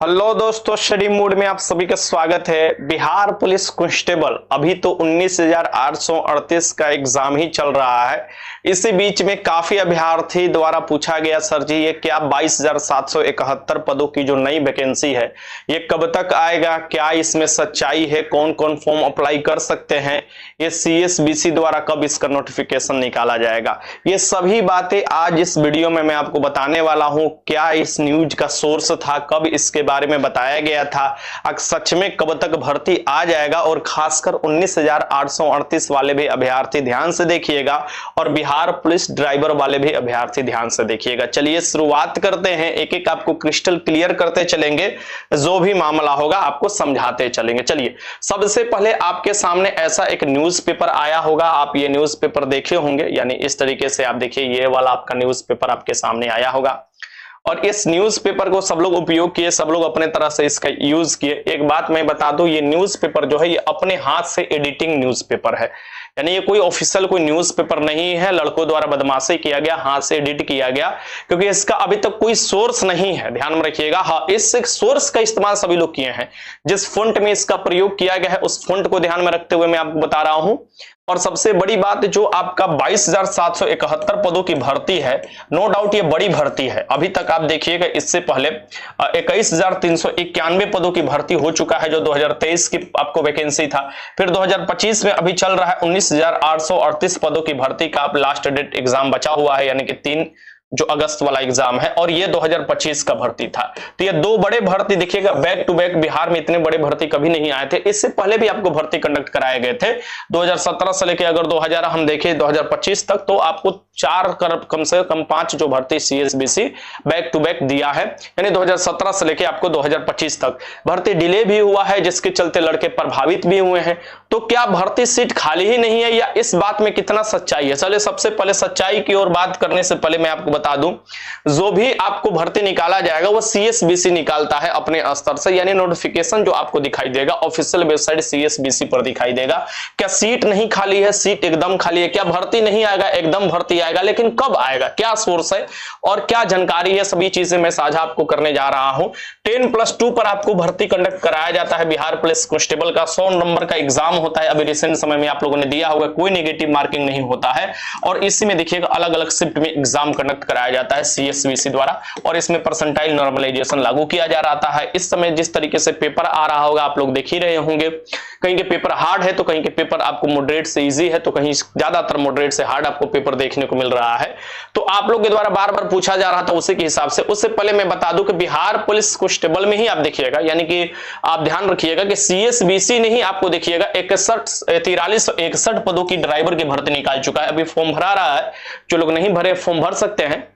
Hello दोस्तों, study mood में आप सभी का स्वागत है। बिहार पुलिस कांस्टेबल अभी तो 19,838 का एग्जाम ही चल रहा है। इसी बीच में काफी अभ्यर्थी द्वारा पूछा गया, सर जी ये क्या 22,771 पदों की जो नई वैकेंसी है ये कब तक आएगा, क्या इसमें सच्चाई है, कौन कौन फॉर्म अप्लाई कर सकते हैं, ये CSBC द्वारा कब इसका नोटिफिकेशन निकाला जाएगा, ये सभी बातें आज इस वीडियो में मैं आपको बताने वाला हूं। क्या इस न्यूज का सोर्स था, कब इसके बारे में बताया गया था, सच में कब तक भर्ती आ जाएगा, और खासकर 19,838 वाले भी अभ्यर्थी ध्यान से देखिएगा और बिहार पुलिस ड्राइवर वाले भी अभ्यर्थी ध्यान से देखिएगा। चलिए शुरुआत करते हैं, एक एक आपको क्रिस्टल क्लियर करते चलेंगे, जो भी मामला होगा आपको समझाते चलेंगे। चलिए सबसे पहले आपके सामने ऐसा एक न्यूज़पेपर आया होगा, आप ये न्यूज़पेपर देखे होंगे, यानी इस तरीके से आप देखिए ये वाला आपका न्यूज़पेपर आपके सामने आया होगा और इस न्यूज़पेपर को सब लोग उपयोग किए, सब लोग अपने तरह से इसका यूज किए। एक बात मैं बता दूं, ये न्यूज़पेपर जो है ये अपने हाथ से एडिटिंग न्यूज़पेपर है, यानी ये कोई ऑफिशियल कोई न्यूज़पेपर नहीं है, लड़कों द्वारा बदमाशी किया गया, हाथ से एडिट किया गया, क्योंकि इसका अभी तक कोई सोर्स नहीं है, ध्यान में रखिएगा। हाँ, इस सोर्स का इस्तेमाल सभी लोग किए हैं, जिस फॉन्ट में इसका प्रयोग किया गया है उस फॉन्ट को ध्यान में रखते हुए मैं आपको बता रहा हूं। और सबसे बड़ी बात, जो आपका 22,771 पदों की भर्ती है, नो डाउट ये बड़ी भर्ती है। अभी तक आप देखिएगा, इससे पहले 21,391 पदों की भर्ती हो चुका है, जो 2023 की आपको वैकेंसी था। फिर 2025 में अभी चल रहा है 19,838 पदों की भर्ती का आप लास्ट डेट एग्जाम बचा हुआ है, यानी कि 3 जो अगस्त वाला एग्जाम है, और ये 2025 का भर्ती था। तो ये दो बड़े भर्ती देखिएगा, बैक टू बैक। बिहार में इतने बड़े भर्ती कभी नहीं आए थे, इससे पहले भी आपको भर्ती कंडक्ट कराए गए थे 2017 से लेकर अगर 2000 हम देखें 2025 तक, तो आपको 4 कम से कम 5 जो भर्ती CSBC बैक टू बैक दिया है, यानी 2017 से लेकर आपको 2025 तक भर्ती डिले भी हुआ है, जिसके चलते लड़के प्रभावित भी हुए हैं। तो क्या भर्ती सीट खाली ही नहीं है, या इस बात में कितना सच्चाई है? चलिए सबसे पहले सच्चाई की ओर बात करने से पहले मैं आपको बता दूं, जो भी आपको भर्ती निकाला जाएगा वो CSBC निकालता है अपने स्तर से, यानी नोटिफिकेशन जो आपको दिखाई देगा ऑफिशियल वेबसाइट CSBC पर दिखाई देगा। क्या सीट नहीं खाली है? सीट एकदम खाली है। क्या भर्ती नहीं आएगा? एकदम भर्ती आएगा, लेकिन कब आएगा, क्या सोर्स है और क्या जानकारी है, सभी चीजें मैं साझा आपको करने जा रहा हूं। 10+2 पर आपको भर्ती कंडक्ट कराया जाता है। बिहार पुलिस कांस्टेबल का 100 नंबर का एग्जाम होता है, अभी रिसेंट समय में आप लोगों ने दिया होगा, कोई नेगेटिव मार्किंग नहीं होता है। और इसी में देखिएगा अलग अलग शिफ्ट में एग्जाम कंडक्ट कराया जाता है CSBC द्वारा, और इसमें परसेंटाइल नॉर्मलाइजेशन लागू किया जा रहा है। इस समय जिस तरीके से पेपर आ रहा होगा आप लोग देख ही रहे होंगे, कहीं के पेपर हार्ड है तो कहीं के पेपर आपको मॉडरेट से इजी है, तो कहीं ज्यादातर मॉडरेट से हार्ड आपको पेपर देखने को मिल रहा है। तो आप लोग के द्वारा बार बार पूछा जा रहा था, उसी के हिसाब से। उससे पहले मैं बता दूं कि बिहार पुलिस कांस्टेबल में ही आप देखिएगा, यानी कि आप ध्यान रखिएगा कि CSBC ने ही आपको देखिएगा 4361 पदों की ड्राइवर की भर्ती निकाल चुका है। अभी फॉर्म भरा रहा है, जो लोग नहीं भरे फॉर्म भर सकते हैं।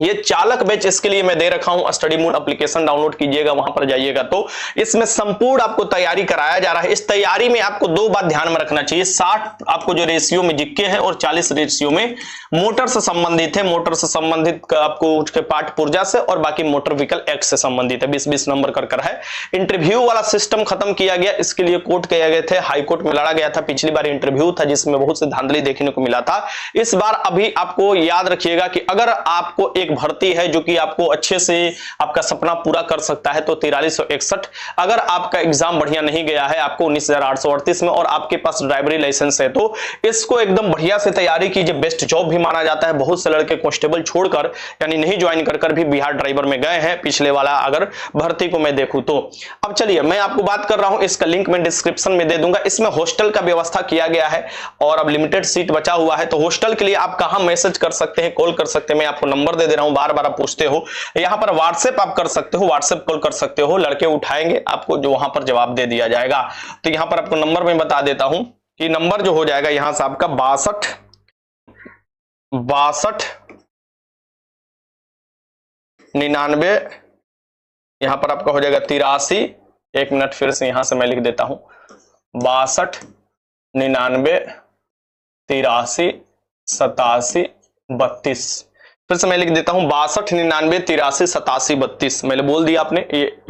ये चालक बैच इसके लिए मैं दे रखा हूं, स्टडी मूड एप्लीकेशन डाउनलोड कीजिएगा, वहां पर जाइएगा तो इसमें संपूर्ण आपको तैयारी कराया जा रहा है। इस तैयारी में आपको 2 बात ध्यान में रखना चाहिए, 60 आपको जो रेशियो में जीके है और 40 रेशियो में मोटर से संबंधित है। मोटर से संबंधित आपको उसके पार्ट पुर्जा से, और बाकी मोटर व्हीकल एक्ट से संबंधित है। 20-20 नंबर कर है। इंटरव्यू वाला सिस्टम खत्म किया गया, इसके लिए कोर्ट किया गए थे, हाई कोर्ट में लड़ा गया था। पिछली बार इंटरव्यू था जिसमें बहुत से धांधली देखने को मिला था। इस बार अभी आपको याद रखिएगा कि अगर आपको भर्ती है जो कि आपको अच्छे से आपका सपना पूरा कर सकता है, तो 4361। अगर आपका एग्जाम बढ़िया नहीं गया है, आपको 19,838 में, और आपके पास ड्राइवरी लाइसेंस है, तो इसको एकदम बढ़िया से तैयारी कीजिए। बेस्ट जॉब भी माना जाता है। बहुत से लड़के कांस्टेबल छोड़कर, यानी नहीं ज्वाइन कर भी बिहार ड्राइवर में गए हैं, पिछले वाला अगर भर्ती को मैं देखूं तो। अब चलिए मैं आपको बात कर रहा हूं, इसका लिंक मैं डिस्क्रिप्शन में दे दूंगा। इसमें हॉस्टल का व्यवस्था किया गया है, और अब लिमिटेड सीट बचा हुआ है, तो हॉस्टल के लिए आप कहां मैसेज कर सकते हैं, कॉल कर सकते हैं, मैं आपको नंबर दे दे रहा हूं। बार बार आप पूछते हो, यहां पर व्हाट्सएप आप कर सकते हो, व्हाट्सएप कॉल कर सकते हो, लड़के उठाएंगे, आपको जो वहां पर जवाब दे दिया जाएगा। तो यहां पर आपको नंबर मैं बता देता हूं कि नंबर जो हो जाएगा यहां से आपका 62-62-99, यहां पर आपका हो जाएगा 83। 1 मिनट फिर से यहां से मैं लिख देता हूं, 62-99-83-87-32। फिर से मैं लिख देता हूं 62 99 83 87 32। मैंने बोल दिया आपने,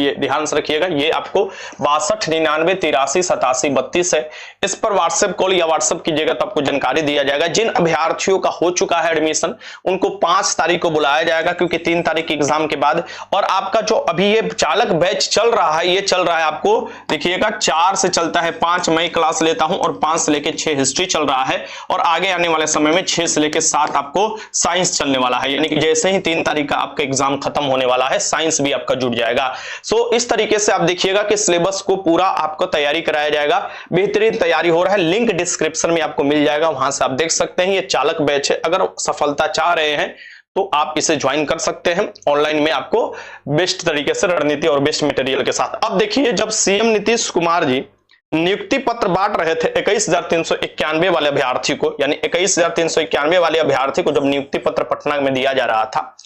ये ध्यान से रखिएगा, ये आपको 62 99 83 87 32 है। इस पर व्हाट्सएप कॉल या व्हाट्सएप कीजिएगा तो आपको जानकारी दिया जाएगा। जिन अभ्यर्थियों का हो चुका है एडमिशन उनको 5 तारीख को बुलाया जाएगा, क्योंकि 3 तारीख एग्जाम के बाद। और आपका जो अभी ये चालक बैच चल रहा है, ये चल रहा है आपको देखिएगा 4 से चलता है 5 मई क्लास लेता हूं, और 5 से लेकर 6 हिस्ट्री चल रहा है, और आगे आने वाले समय में 6 से लेकर 7 आपको साइंस चलने वाला है। यानी कि जैसे ही 3 तारीख का आपका एग्जाम खत्म होने वाला है, साइंस भी आपका जुड़ जाएगा। सो इस तरीके से आप देखिएगा कि सिलेबस को पूरा आपको तैयारी कराया जाएगा। बेहतरीन तैयारी हो रहा है, लिंक डिस्क्रिप्शन में आपको मिल जाएगा, वहां से आप देख सकते हैं। ये चालक बैच है, अगर सफलता चाह रहे हैं तो आप इसे ज्वाइन कर सकते हैं। ऑनलाइन में आपको बेस्ट तरीके से रणनीति और बेस्ट मटेरियल के साथ। अब देखिए, जब सीएम नीतीश कुमार जी नियुक्ति पत्र बांट रहे थे 21,391 वाले अभ्यर्थी को, यानी 21,391 वाले अभ्यर्थी को जब नियुक्ति पत्र पटना में दिया जा रहा था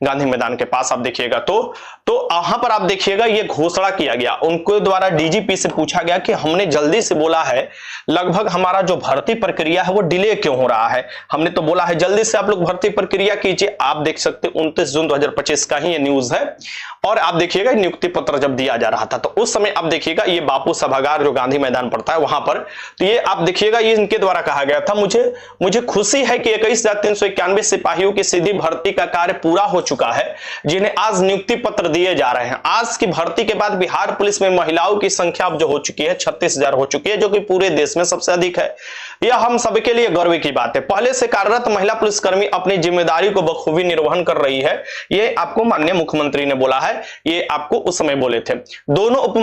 गांधी मैदान के पास, आप देखिएगा तो वहां पर आप देखिएगा ये घोषणा किया गया। उनको द्वारा डीजीपी से पूछा गया कि हमने जल्दी से बोला है, लगभग हमारा जो भर्ती प्रक्रिया है वो डिले क्यों हो रहा है। हमने तो बोला है जल्दी से आप लोग भर्ती प्रक्रिया कीजिए। आप देख सकते 29 जून 2025 का ही ये न्यूज है। और आप देखिएगा नियुक्ति पत्र जब दिया जा रहा था तो उस समय आप देखिएगा ये बापू सभागार जो गांधी मैदान पड़ता है वहां पर, तो ये आप देखिएगा ये इनके द्वारा कहा गया था, मुझे खुशी है कि 21,391 सिपाहियों की सीधी भर्ती का कार्य पूरा हो चुका है, जिन्हें आज नियुक्ति पत्र दिए जा रहे हैं। आज की भर्ती के बाद बिहार पुलिस में महिलाओं की संख्या अब जो हो चुकी है 36,000 हो चुकी है, जो कि पूरे देश में सबसे अधिक है। यह हम सबके लिए गर्व की बात है। पहले से कार्यरत महिला पुलिसकर्मी अपनी जिम्मेदारी को बखूबी निर्वहन कर रही है, ये आपको माननीय मुख्यमंत्री ने बोला है। ये आपको उस समय बोले थे। दोनों उप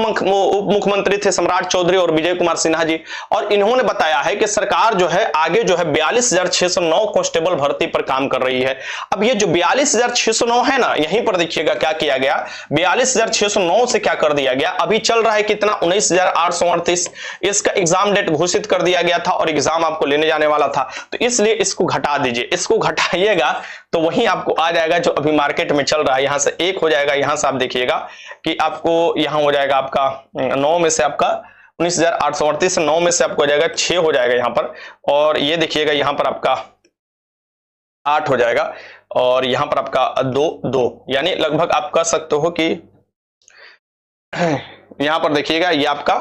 मुख्यमंत्री थे सम्राट चौधरी और विजय कुमार सिन्हा जी, और इन्होंने बताया है कि सरकार जो है आगे जो है 42,609 कांस्टेबल भर्ती पर काम कर रही है। अब ये जो 42,609 है ना, यहीं पर देखिएगा क्या किया गया, 42,609 से क्या कर दिया गया, अभी चल रहा है कितना 19,838। इसका एग्जाम डेट घोषित कर दिया गया था और एग्जाम आपको लेने जाने वाला था, तो इसलिए इसको घटा दीजिए। इसको घटाइएगा तो वही आपको आ जाएगा जो अभी मार्केट में चल रहा है। यहां से 1 हो जाएगा, यहां से आप देखिएगा कि आपको यहां हो जाएगा आपका 9 में से आपका 19,838 से 9 में से आपको हो जाएगा 6 हो जाएगा यहां पर, और ये देखिएगा यहां पर आपका 8 हो जाएगा, और यहां पर आपका 2, यानी लगभग आप कह सकते हो कि यहां पर देखिएगा ये आपका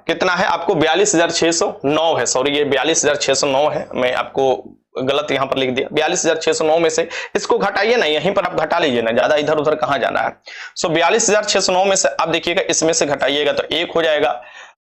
कितना है, आपको 42,609 है। सॉरी, ये 42,609 है, मैं आपको गलत यहां पर लिख दिया। 42,609 में से इसको घटाइए ना, यहीं पर आप घटा लीजिए ना, ज्यादा इधर उधर कहां जाना है। सो 42,609 में से आप देखिएगा इसमें से घटाइएगा तो 1 हो जाएगा,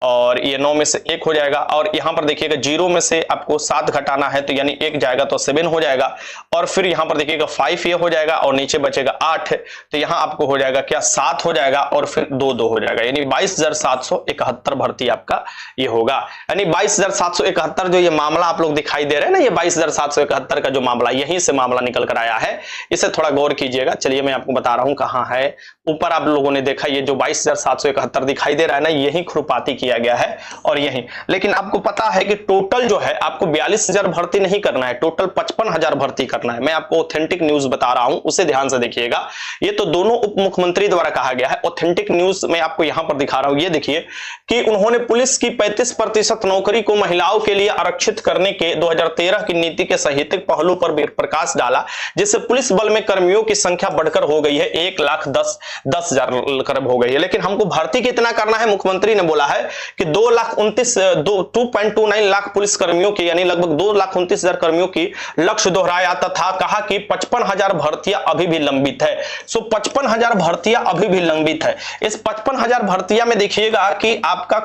और ये 9 में से 1 हो जाएगा, और यहां पर देखिएगा 0 में से आपको 7 घटाना है तो यानी 1 जाएगा तो 7 हो जाएगा, और फिर यहां पर देखिएगा 5 ये हो जाएगा, और नीचे बचेगा 8, तो यहां आपको हो जाएगा क्या 7 हो जाएगा, और फिर 2 हो जाएगा, यानी 22,771 भर्ती आपका ये होगा। यानी 22,771 जो ये मामला आप लोग दिखाई दे रहे हैं ना, ये 22,771 का जो मामला, यहीं से मामला निकल कर आया है। इसे थोड़ा गौर कीजिएगा। चलिए मैं आपको बता रहा हूं कहां है। ऊपर आप लोगों ने देखा ये जो 22,771 दिखाई दे रहा है ना, यही खुरपाती किया गया है, और यही। लेकिन आपको पता है कि टोटल जो है आपको 42,000 भर्ती नहीं करना है, टोटल 55,000 भर्ती करना है। मैं आपको ऑथेंटिक न्यूज बता रहा हूं, उसे ध्यान से देखिएगा। ये तो दोनों उप मुख्यमंत्री द्वारा कहा गया है। ऑथेंटिक न्यूज मैं आपको यहां पर दिखा रहा हूं। ये देखिए कि उन्होंने पुलिस की 35% नौकरी को महिलाओं के लिए आरक्षित करने के 2013 की नीति के साहित्यिक पहलू पर प्रकाश डाला, जिससे पुलिस बल में कर्मियों की संख्या बढ़कर हो गई है 1,10,000 करीब हो गई है। लेकिन हमको भर्ती कितना करना है, मुख्यमंत्री ने बोला है कि 2,29,2.29 लाख पुलिस कर्मियों की, यानी लगभग 2,29,000 कर्मियों की लक्ष्य दोहराया तथा कहा कि 55,000 भर्तियां अभी भी लंबित है। सो 55,000 भर्तियां अभी भी लंबित है। इस 55,000 भर्तियां में देखिएगा कि आपका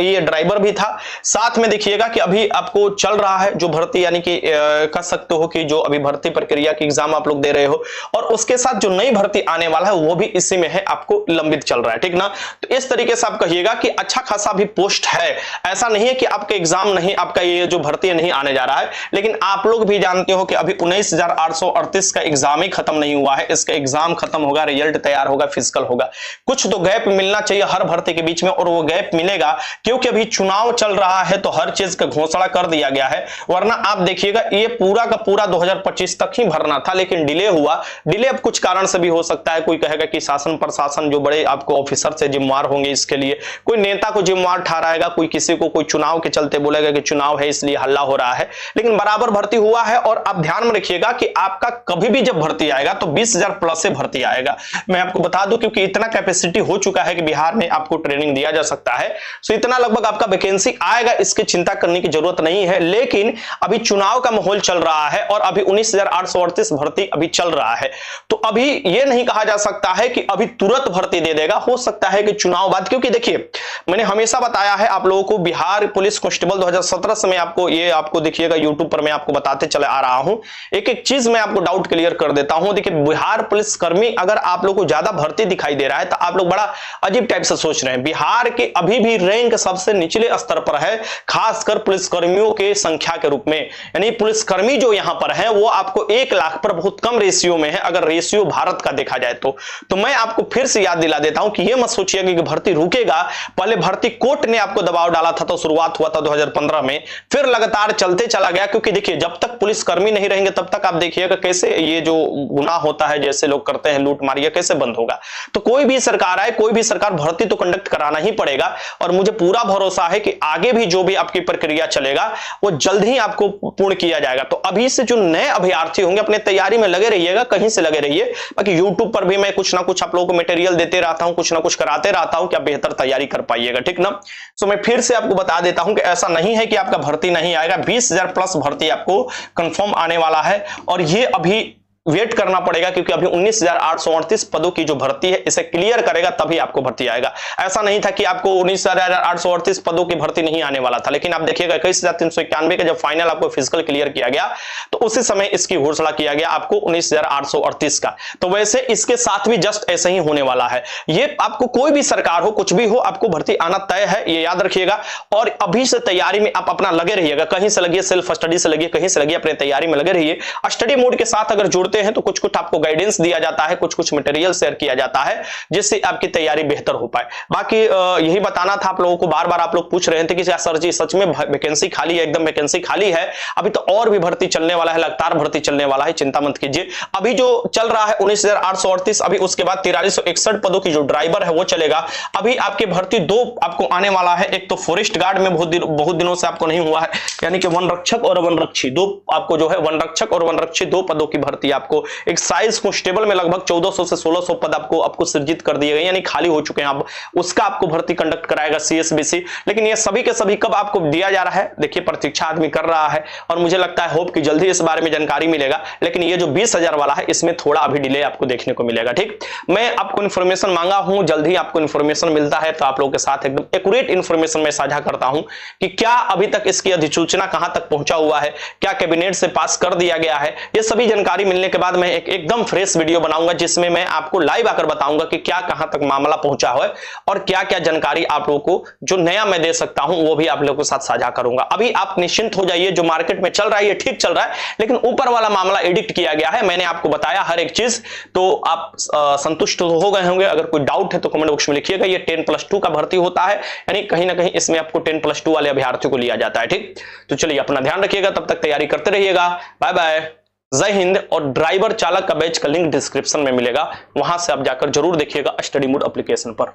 ये ड्राइवर भी था, साथ में देखिएगा कि अभी आपको चल रहा है जो भर्ती, यानी कि कह सकते हो कि जो अभी भर्ती प्रक्रिया की एग्जाम आप लोग दे रहे हो, और उसके साथ जो नई भर्ती आने वाला है वो भी इसी में है, आपको लंबित चल रहा है, ठीक ना। तो इस तरीके से आप कहिएगा कि अच्छा खासा भी पोस्ट है। ऐसा नहीं है कि आपका एग्जाम नहीं, आपका ये जो भर्ती नहीं आने जा रहा है, लेकिन आप लोग भी जानते हो कि अभी 19,838 का एग्जाम ही खत्म नहीं हुआ है। इसका एग्जाम खत्म होगा, रिजल्ट तैयार होगा, फिजिकल होगा, कुछ तो गैप मिलना चाहिए हर भर्ती के बीच में, और वो गैप मिलेगा क्योंकि अभी चुनाव चल रहा है तो हर चीज का घोषणा कर दिया गया है। वरना आप देखिएगा ये पूरा का पूरा 2025 तक ही भरना था, लेकिन डिले हुआ। डिले अब कुछ कारण से भी हो सकता है, कोई कहेगा कि शासन प्रशासन जो बड़े आपको ऑफिसर से जिम्मेवार होंगे इसके लिए, कोई नेता को जिम्मेवार जिम्मेवार ठहराएगा, कोई किसी को कोई चुनाव के चलते बोलेगा कि चुनाव है इसलिए हल्ला हो रहा है, लेकिन बराबर भर्ती हुआ है। और आप ध्यान में रखिएगा कि आपका कभी भी जब भर्ती आएगा तो 20,000 प्लस से भर्ती आएगा। मैं आपको बता दूं क्योंकि इतना कैपेसिटी हो चुका है कि बिहार में आपको ट्रेनिंग दिया जा सकता है, सो इतना लगभग आपका वैकेंसी आएगा, इसकी चिंता करने की जरूरत नहीं है। लेकिन अभी चुनाव का माहौल चल रहा है और अभी 19,838 भर्ती अभी चल रहा है, तो अभी यह नहीं कहा जा सकता है कि अभी तुरंत भर्ती दे देगा, हो सकता है कि चुनाव बाद, क्योंकि देखिए मैंने हमेशा बताया है आप लोगों को, बिहार पुलिस कांस्टेबल 2017 से मैं आपको देखिएगा यूट्यूब पर मैं आपको बताते चले आ रहा हूं। एक एक चीज मैं आपको डाउट क्लियर कर देता हूं। देखिए बिहार पुलिस कर्मी अगर आप लोगों को ज्यादा भर्ती दिखाई दे रहा है तो आप लोग बड़ा अजीब टाइप से सोच रहे हैं। बिहार के अभी भी रैंक सबसे निचले स्तर पर है, खासकर पुलिसकर्मियों के संख्या के रूप में, यानी पुलिसकर्मी जो यहां पर है वो आपको 1 लाख पर बहुत कम रेशियो में है, अगर रेशियो भारत का देखा जाए तो मैं आपको फिर से याद दिला देता हूं कि यह मत सोचिएगा कि भर्ती रुकेगा। पहले भर्ती कोर्ट ने आपको दबाव डाला था तो शुरुआत हुआ था 2015 में, फिर लगातार चलते चला गया, क्योंकि देखिए जब तक पुलिसकर्मी नहीं रहेंगे तब तक आप देखिएगा कैसे ये जो गुनाह होता है जैसे लोग करते हैं लूट मार, कैसे बंद होगा। तो कोई भी सरकार आए, कोई भी सरकार, भर्ती तो कंडक्ट कराना ही पड़ेगा। और मुझे पूरा भरोसा है कि आगे भी जो भी आपकी प्रक्रिया चलेगा वो जल्द ही आपको पूर्ण किया जाएगा। तो अभी से जो नए अभ्यर्थी होंगे अपने तैयारी में लगे रहिएगा, कहीं से लगे रहिए। बाकी यूट्यूब पर भी मैं कुछ ना कुछ आप लोगों को मटेरियल देते रहता हूं, कुछ ना कुछ कराते रहता हूं कि आप बेहतर तैयारी कर पाइएगा, ठीक ना। सो मैं फिर से आपको बता देता हूं कि ऐसा नहीं है कि आपका भर्ती नहीं आएगा, 20,000 प्लस भर्ती आपको कंफर्म आने वाला है। और ये अभी वेट करना पड़ेगा क्योंकि अभी 19,838 पदों की जो भर्ती है इसे क्लियर करेगा तभी आपको भर्ती आएगा। ऐसा नहीं था कि आपको 19,838 पदों की भर्ती नहीं आने वाला था, लेकिन आप देखिएगा 21,391 का जब फाइनल आपको फिजिकल क्लियर किया गया तो उसी समय इसकी घोषणा किया गया आपको 19,838 का। तो वैसे इसके साथ भी जस्ट ऐसे ही होने वाला है। ये आपको कोई भी सरकार हो, कुछ भी हो, आपको भर्ती आना तय है, ये याद रखिएगा। और अभी से तैयारी में आप अपना लगे रहिएगा, कहीं से लगिए, सेल्फ स्टडी से लगिए, कहीं से लगिए, अपने तैयारी में लगे रहिए। स्टडी मोड के साथ अगर जुड़ते हैं तो कुछ कुछ आपको गाइडेंस दिया जाता है, कुछ कुछ मटेरियल शेयर किया जाता है जिससे आपकी तैयारी बेहतर हो पाए। बाकी यही बताना था आप लोगों को। बार बार आप लोग पूछ रहे थे कि सर जी सच में वैकेंसी खाली है? एकदम वैकेंसी खाली है, अभी तो और भी भर्ती चलने वाला है, लगातार भर्ती चलने वाला है, चिंता मत कीजिए। अभी जो चल रहा है 19,838, अभी उसके बाद 4361 पदों की जो ड्राइवर है वो चलेगा। अभी आपकी भर्ती 2 आपको आने वाला है, एक तो फॉरेस्ट गार्ड में बहुत दिनों से आपको नहीं हुआ है, यानी कि वन रक्षक और वन रक्षी 2 आपको जो है, वन रक्षक और वन रक्षी 2 पदों की भर्ती आपको एक्साइज कांस्टेबल में लगभग 1400 से 1600 पद आपको सृजित कर दिए गए, यानी खाली हो चुके हैं। अब उसका आपको भर्ती कंडक्ट कराएगा CSBC। लेकिन ये सभी के सभी कब आपको दिया जा रहा है, देखिए प्रतीक्षा आदमी कर रहा है और मुझे लगता है होप कि जल्दी इस बारे में जानकारी मिलेगा। लेकिन ये जो 20,000 वाला है इसमें थोड़ा अभी डिले आपको देखने को मिलेगा, ठीक। मैं आपको इन्फॉर्मेशन मांगा हूं, जल्द ही आपको इन्फॉर्मेशन मिलता है तो आप लोगों के साथ एकदम एक्यूरेट इन्फॉर्मेशन मैं साझा करता हूं कि क्या अभी तक इसकी अधिसूचना कहां तक पहुंचा हुआ है, क्या कैबिनेट से पास कर दिया गया है। ये सभी जानकारी मिलने के बाद मैं एकदम फ्रेश वीडियो बनाऊंगा जिसमें मैं आपको लाइव आकर बताऊंगा कि क्या कहां तक मामला पहुंचा है और क्या क्या जानकारी आप लोगों को जो नया मैं दे सकता हूं वो भी आप लोगों के साथ साझा करूंगा। अभी आप निश्चिंत हो जाइए, जो मार्केट में चल रहा है ये ठीक चल रहा है, लेकिन ऊपर वाला मामला एडिक्ट किया गया है, मैंने आपको बताया हर एक चीज, तो आप संतुष्ट हो गए होंगे। अगर कोई डाउट है तो कमेंट बॉक्स में लिखिएगा। ये 10+2 का भर्ती होता है, यानी कहीं ना कहीं इसमें आपको 10+2 वाले अभ्यर्थियों को लिया जाता है, ठीक। तो चलिए अपना ध्यान रखिएगा, तब तक तैयारी करते रहिएगा। बाय बाय, जय हिंद। और ड्राइवर चालक का बैच का लिंक डिस्क्रिप्शन में मिलेगा, वहां से आप जाकर जरूर देखिएगा स्टडी मोड एप्लीकेशन पर।